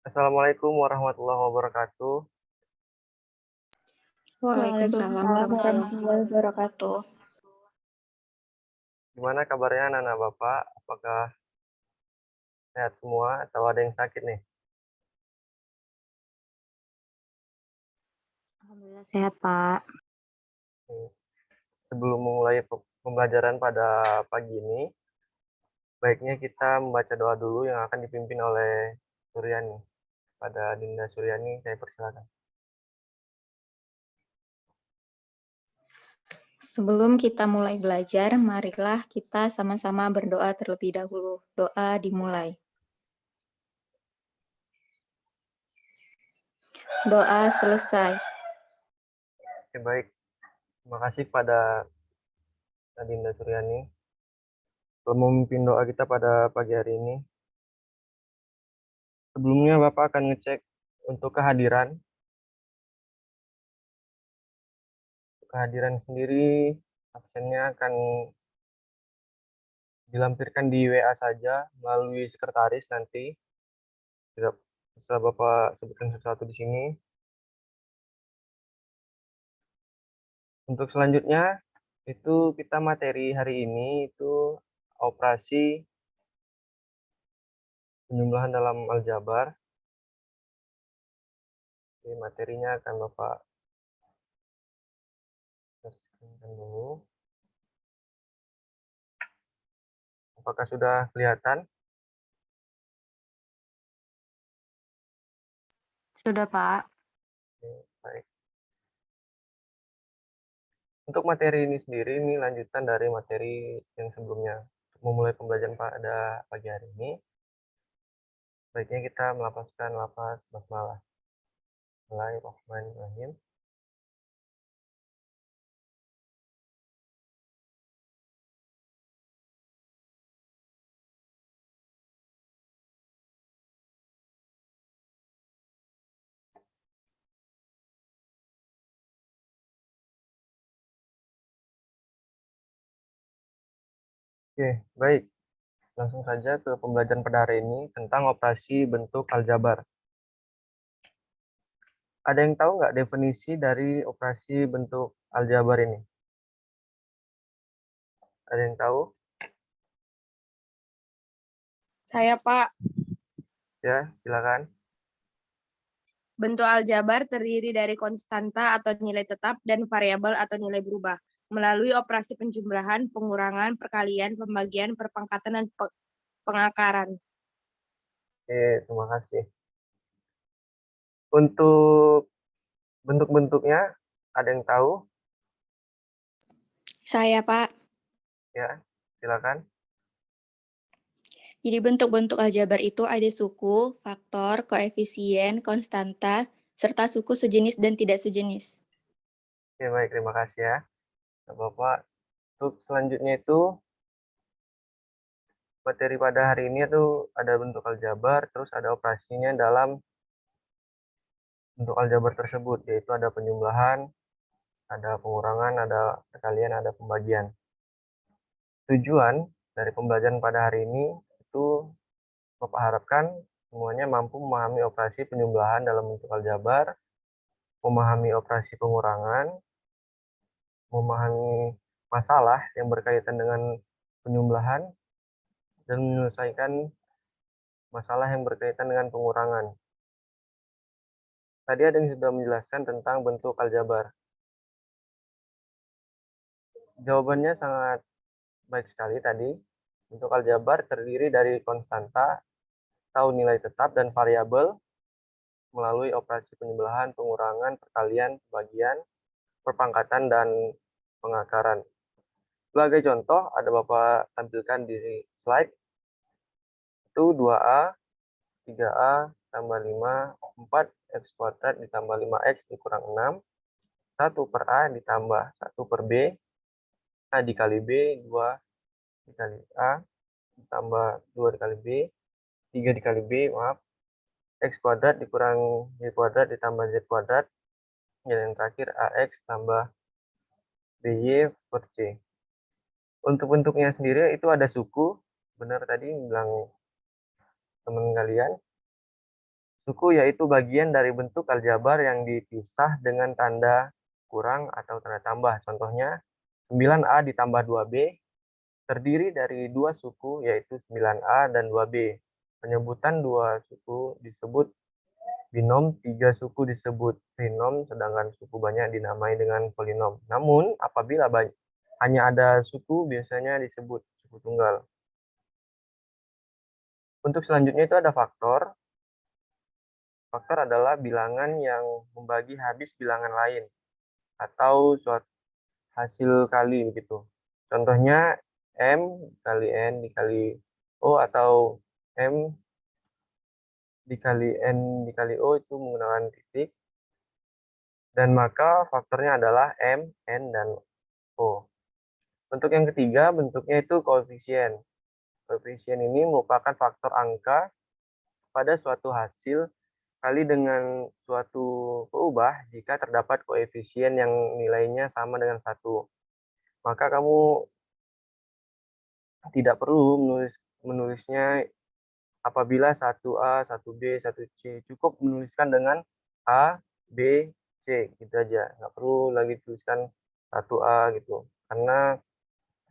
Assalamualaikum warahmatullahi wabarakatuh. Waalaikumsalam Waalaikumsalam warahmatullahi warahmatullahi wabarakatuh. Gimana kabarnya anak-anak Bapak? Apakah sehat semua atau ada yang sakit nih? Alhamdulillah sehat, Pak. Hmm, Sebelum memulai pembelajaran pada pagi ini, baiknya kita membaca doa dulu yang akan dipimpin oleh Suryani. Pada Dinda Suryani, saya persilakan. Sebelum kita mulai belajar, marilah kita sama-sama berdoa terlebih dahulu. Doa dimulai. Doa selesai. Oke, baik. Terima kasih pada Dinda Suryani telah memimpin doa kita pada pagi hari ini. Sebelumnya Bapak akan ngecek untuk kehadiran. Kehadiran sendiri, absennya akan dilampirkan di WA saja melalui sekretaris nanti. Setelah Bapak sebutkan sesuatu di sini. Untuk selanjutnya, itu kita materi hari ini itu operasi penjumlahan dalam aljabar. Jadi materinya akan Bapak saksikan dulu. Apakah sudah kelihatan? Sudah, Pak. Oke, baik. Untuk materi ini sendiri, ini lanjutan dari materi yang sebelumnya. Untuk memulai pembelajaran pada pagi hari ini, baiknya kita melafazkan lafaz basmalah. Bismillahirrahmanirrahim. Oke, baik. Langsung saja ke pembelajaran pada hari ini tentang operasi bentuk aljabar. Ada yang tahu nggak definisi dari operasi bentuk aljabar ini? Ada yang tahu? Saya, Pak. Ya, silakan. Bentuk aljabar terdiri dari konstanta atau nilai tetap dan variabel atau nilai berubah melalui operasi penjumlahan, pengurangan, perkalian, pembagian, perpangkatan, dan pengakaran. Oke, terima kasih. Untuk bentuk-bentuknya, ada yang tahu? Saya, Pak. Ya, silakan. Jadi bentuk-bentuk aljabar itu ada suku, faktor, koefisien, konstanta, serta suku sejenis dan tidak sejenis. Oke, baik. Terima kasih ya, Bapak. Untuk selanjutnya itu, materi pada hari ini itu ada bentuk aljabar, terus ada operasinya dalam bentuk aljabar tersebut, yaitu ada penjumlahan, ada pengurangan, ada perkalian, ada pembagian. Tujuan dari pembelajaran pada hari ini itu Bapak harapkan semuanya mampu memahami operasi penjumlahan dalam bentuk aljabar, memahami operasi pengurangan, memahami masalah yang berkaitan dengan penjumlahan, dan menyelesaikan masalah yang berkaitan dengan pengurangan. Tadi ada yang sudah menjelaskan tentang bentuk aljabar. Jawabannya sangat baik sekali tadi. Bentuk aljabar terdiri dari konstanta atau nilai tetap dan variabel melalui operasi penjumlahan, pengurangan, perkalian, pembagian, perpangkatan, dan pengakaran. Sebagai contoh, ada Bapak tampilkan di slide, itu 2A, 3A, tambah 5, 4, X kuadrat ditambah 5X dikurang 6, 1 per A ditambah 1 per B, A dikali B, 2 dikali A, ditambah 2 dikali B, 3 dikali B, maaf, X kuadrat dikurang Y kuadrat ditambah Z kuadrat, dan yang terakhir AX tambah BY per C. Untuk bentuknya sendiri itu ada suku, benar tadi bilang teman kalian, Suku yaitu bagian dari bentuk aljabar yang dipisah dengan tanda kurang atau tanda tambah. Contohnya, 9A ditambah 2B terdiri dari dua suku yaitu 9A dan 2B. Penyebutan dua suku disebut binom, tiga suku disebut trinom, sedangkan suku banyak dinamai dengan polinom. Namun, apabila hanya ada suku, biasanya disebut suku tunggal. Untuk selanjutnya itu ada faktor. Faktor adalah bilangan yang membagi habis bilangan lain atau suatu hasil kali begitu. Contohnya M kali N dikali O atau M dikali N dikali O itu menggunakan titik. Dan maka faktornya adalah M, N, dan O. Bentuk yang ketiga, bentuknya itu koefisien. Koefisien ini merupakan faktor angka pada suatu hasil kali dengan suatu peubah jika terdapat koefisien yang nilainya sama dengan 1. Maka kamu tidak perlu menulisnya apabila 1A, 1B, 1C. Cukup menuliskan dengan A, B, C. Gitu aja. Nggak perlu lagi tuliskan 1A gitu. Karena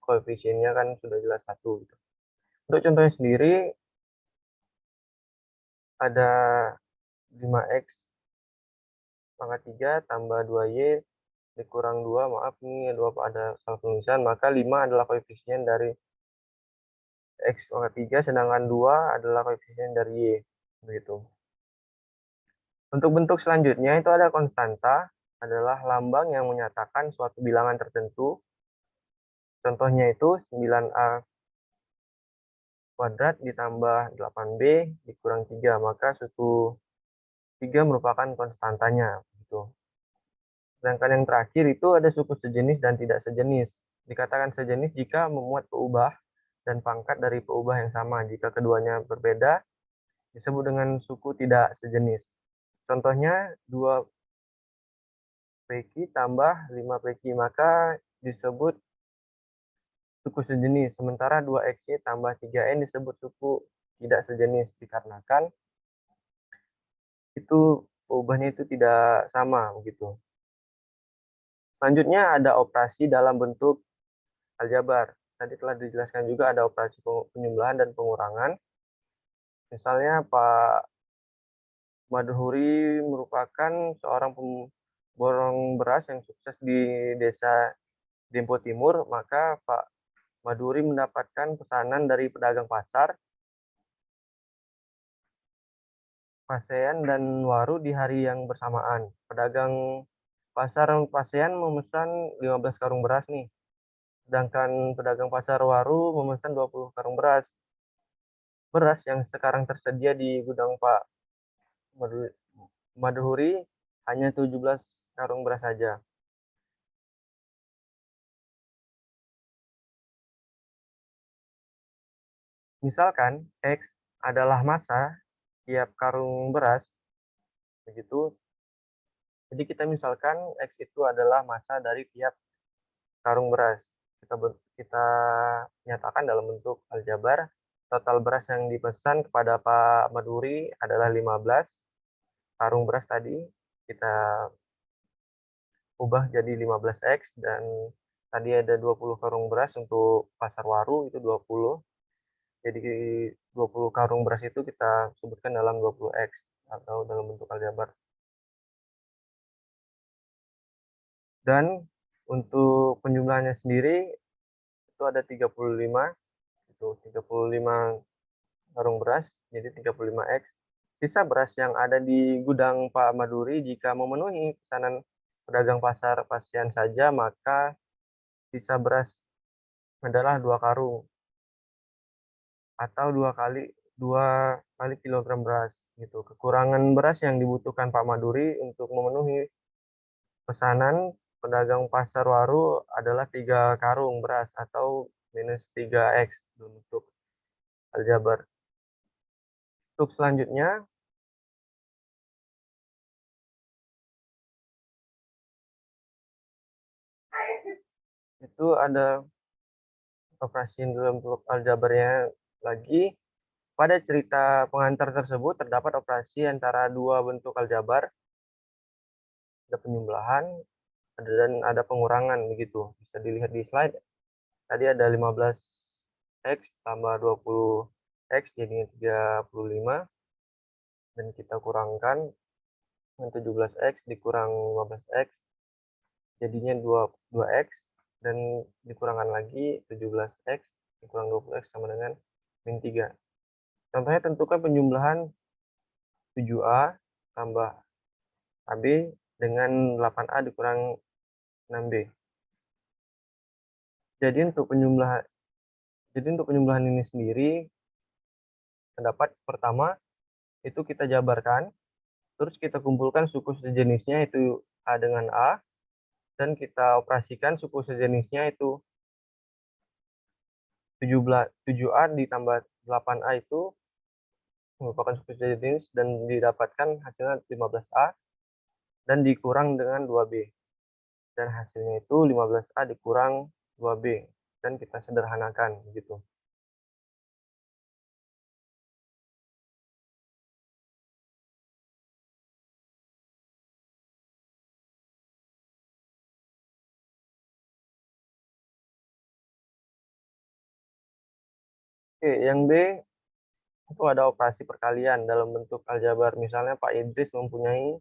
koefisiennya kan sudah jelas 1. Gitu. Untuk contohnya sendiri, ada 5X pangkat 3 tambah 2Y dikurang 2, maaf ini ada salah penulisan, maka 5 adalah koefisien dari X pangkat 3, sedangkan 2 adalah koefisien dari Y. Begitu. Untuk bentuk selanjutnya itu ada konstanta, adalah lambang yang menyatakan suatu bilangan tertentu. Contohnya itu 9A kuadrat ditambah 8B dikurang 3, maka suku 3 merupakan konstantanya. Gitu. Sedangkan yang terakhir itu ada suku sejenis dan tidak sejenis. Dikatakan sejenis jika memuat peubah dan pangkat dari peubah yang sama. Jika keduanya berbeda, disebut dengan suku tidak sejenis. Contohnya 2PQ tambah 5PQ, maka disebut suku sejenis. Sementara 2XY tambah 3N disebut suku tidak sejenis. Dikarenakan itu peubahnya itu tidak sama begitu. Selanjutnya ada operasi dalam bentuk aljabar. Tadi telah dijelaskan juga ada operasi penjumlahan dan pengurangan. Misalnya Pak Madhuri merupakan seorang pemborong beras yang sukses di desa Dempo Timur, maka Pak Madhuri mendapatkan pesanan dari pedagang pasar, Pasean dan Waru di hari yang bersamaan. Pedagang pasar Pasean memesan 15 karung beras nih. Sedangkan pedagang pasar Waru memesan 20 karung beras. Beras yang sekarang tersedia di gudang Pak Madhuri hanya 17 karung beras saja. Misalkan X adalah massa tiap karung beras, begitu. Jadi kita misalkan X itu adalah massa dari tiap karung beras. Kita nyatakan dalam bentuk aljabar, total beras yang dipesan kepada Pak Maduri adalah 15 karung beras tadi. Kita ubah jadi 15X dan tadi ada 20 karung beras untuk pasar Waru itu 20. Jadi 20 karung beras itu kita sebutkan dalam 20X atau dalam bentuk aljabar. Dan untuk penjumlahannya sendiri itu ada 35, itu 35 karung beras, jadi 35X. Sisa beras yang ada di gudang Pak Maduri jika memenuhi pesanan pedagang pasar Pasean saja, maka sisa beras adalah 2 karung atau 2 kali kilogram beras gitu. Kekurangan beras yang dibutuhkan Pak Maduri untuk memenuhi pesanan pedagang pasar Waru adalah 3 karung beras atau minus 3X untuk aljabar. Untuk selanjutnya, itu ada operasi dalam bentuk aljabarnya lagi. Pada cerita pengantar tersebut terdapat operasi antara dua bentuk aljabar, ada penjumlahan dan ada pengurangan begitu. Bisa dilihat di slide. Tadi ada 15x tambah 20x jadinya 35 dan kita kurangkan dengan 17x dikurang 15x jadinya 2x dan dikurangkan lagi 17x dikurang 20x sama dengan min 3. Contohnya tentukan penjumlahan 7A tambah AB dengan 8A dikurang 6B. Jadi untuk penjumlahan ini sendiri terdapat pertama itu kita jabarkan, terus kita kumpulkan suku sejenisnya itu A dengan A, dan kita operasikan suku sejenisnya itu 7A ditambah 8A itu merupakan suku sejenis dan didapatkan hasilnya 15A dan dikurang dengan 2B. Dan hasilnya itu 15A dikurang 2B dan kita sederhanakan begitu. Oke, yang B itu ada operasi perkalian dalam bentuk aljabar. Misalnya Pak Idris mempunyai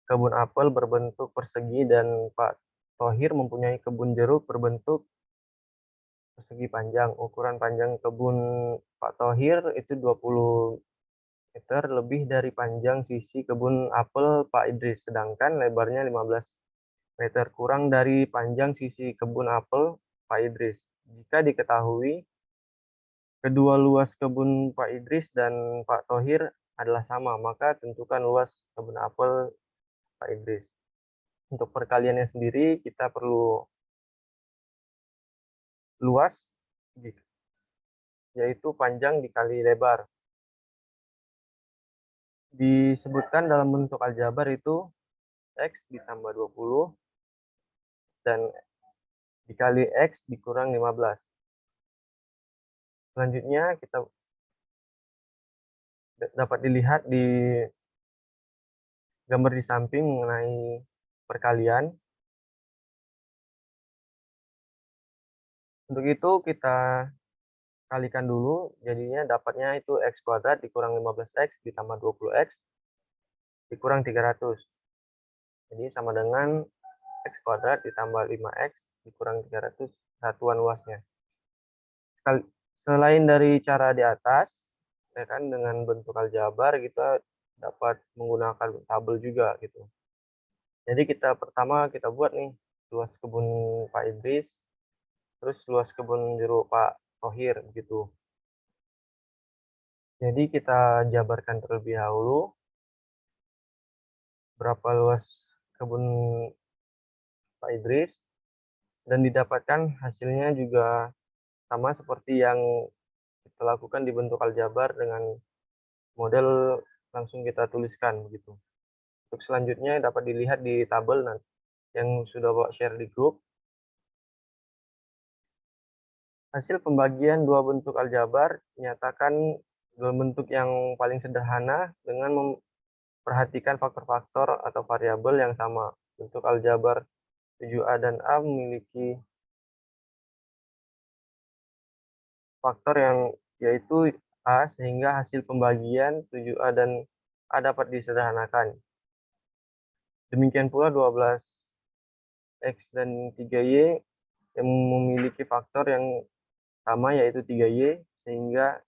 kebun apel berbentuk persegi dan Pak Thohir mempunyai kebun jeruk berbentuk persegi panjang. Ukuran panjang kebun Pak Thohir itu 20 meter lebih dari panjang sisi kebun apel Pak Idris, sedangkan lebarnya 15 meter kurang dari panjang sisi kebun apel Pak Idris. Jika diketahui kedua luas kebun Pak Idris dan Pak Thohir adalah sama, maka tentukan luas kebun apel Pak Idris. Untuk perkaliannya sendiri kita perlu luas, yaitu panjang dikali lebar. Disebutkan dalam bentuk aljabar itu X ditambah 20 dan dikali X dikurang 15. Selanjutnya kita dapat dilihat di gambar di samping mengenai perkalian. Untuk itu kita kalikan dulu, jadinya dapatnya itu X kuadrat dikurang 15X ditambah 20X dikurang 300. Jadi sama dengan X kuadrat ditambah 5X dikurang 300 satuan luasnya. Selain dari cara di atas, ya kan, dengan bentuk aljabar kita dapat menggunakan tabel juga gitu. Jadi pertama kita buat nih luas kebun Pak Idris, terus luas kebun jeruk Pak Thohir begitu. Jadi kita jabarkan terlebih dahulu berapa luas kebun Pak Idris dan didapatkan hasilnya juga sama seperti yang kita lakukan di bentuk aljabar dengan model langsung kita tuliskan begitu. Untuk selanjutnya dapat dilihat di tabel nanti yang sudah Bapak share di grup. Hasil pembagian dua bentuk aljabar nyatakan dalam bentuk yang paling sederhana dengan memperhatikan faktor-faktor atau variabel yang sama. Bentuk aljabar 7A dan A memiliki faktor yang yaitu A, sehingga hasil pembagian 7A dan A dapat disederhanakan. Demikian pula 12X dan 3Y yang memiliki faktor yang sama yaitu 3Y, sehingga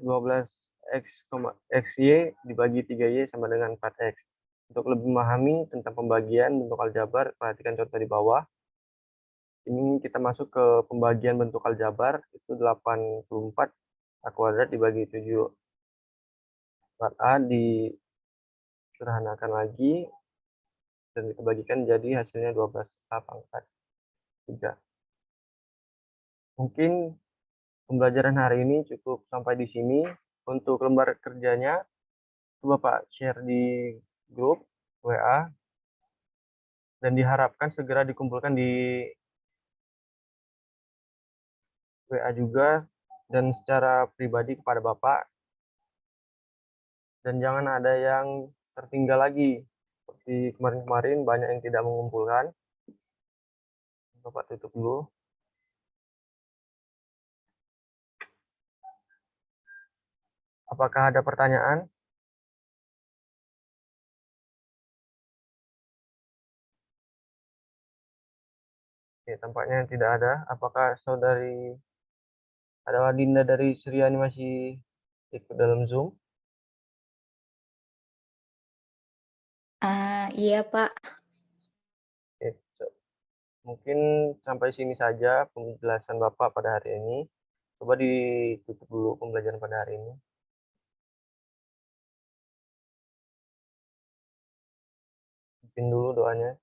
12XY dibagi 3Y sama dengan 4X. Untuk lebih memahami tentang pembagian bentuk aljabar, perhatikan contoh di bawah. Ini kita masuk ke pembagian bentuk aljabar, itu 84 A kuadrat dibagi 7 4A disederhanakan lagi dan kita bagikan jadi hasilnya 12A pangkat 3. Mungkin pembelajaran hari ini cukup sampai di sini. Untuk lembar kerjanya, coba Pak share di grup WA dan diharapkan segera dikumpulkan di WA juga dan secara pribadi kepada Bapak. Dan jangan ada yang tertinggal lagi. Seperti kemarin-kemarin banyak yang tidak mengumpulkan. Bapak tutup dulu. Apakah ada pertanyaan? Oke, tampaknya tidak ada. Apakah saudari ada Dinda dari Suryani masih ikut dalam Zoom? Iya, Pak. Oke, mungkin sampai sini saja penjelasan Bapak pada hari ini. Coba ditutup dulu pembelajaran pada hari ini. Pimpin dulu doanya.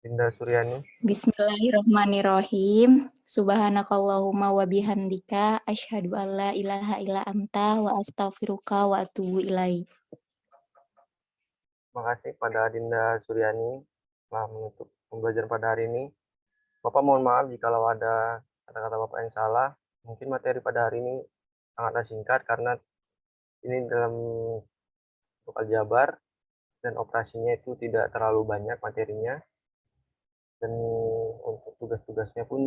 Dinda Suryani. Bismillahirrahmanirrahim. Subhanakallahumma wa bihamdika asyhadu an la ilaha illa anta wa astaghfiruka wa atubu ilaik. Terima kasih pada Dinda Suryani telah menutup pembelajaran pada hari ini. Bapak mohon maaf jikalau ada kata-kata Bapak yang salah. Mungkin materi pada hari ini sangatlah singkat karena ini dalam bentuk aljabar dan operasinya itu tidak terlalu banyak materinya. Dan untuk tugas-tugasnya pun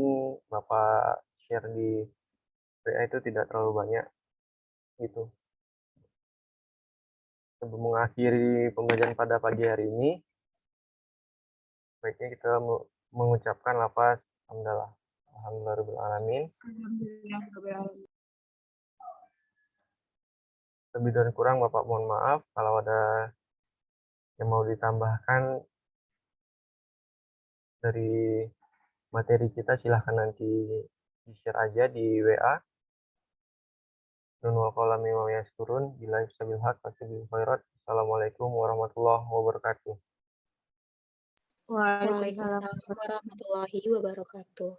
Bapak share di WA itu tidak terlalu banyak gitu. Sebelum mengakhiri pembelajaran pada pagi hari ini, baiknya kita mengucapkan lafaz hamdalah. Alhamdulillahirrahmanirrahim. Lebih dan kurang Bapak mohon maaf. Kalau ada yang mau ditambahkan dari materi kita, silahkan nanti di-share aja di WA. Assalamualaikum warahmatullahi wabarakatuh. Waalaikumsalam. Waalaikumsalam warahmatullahi wabarakatuh.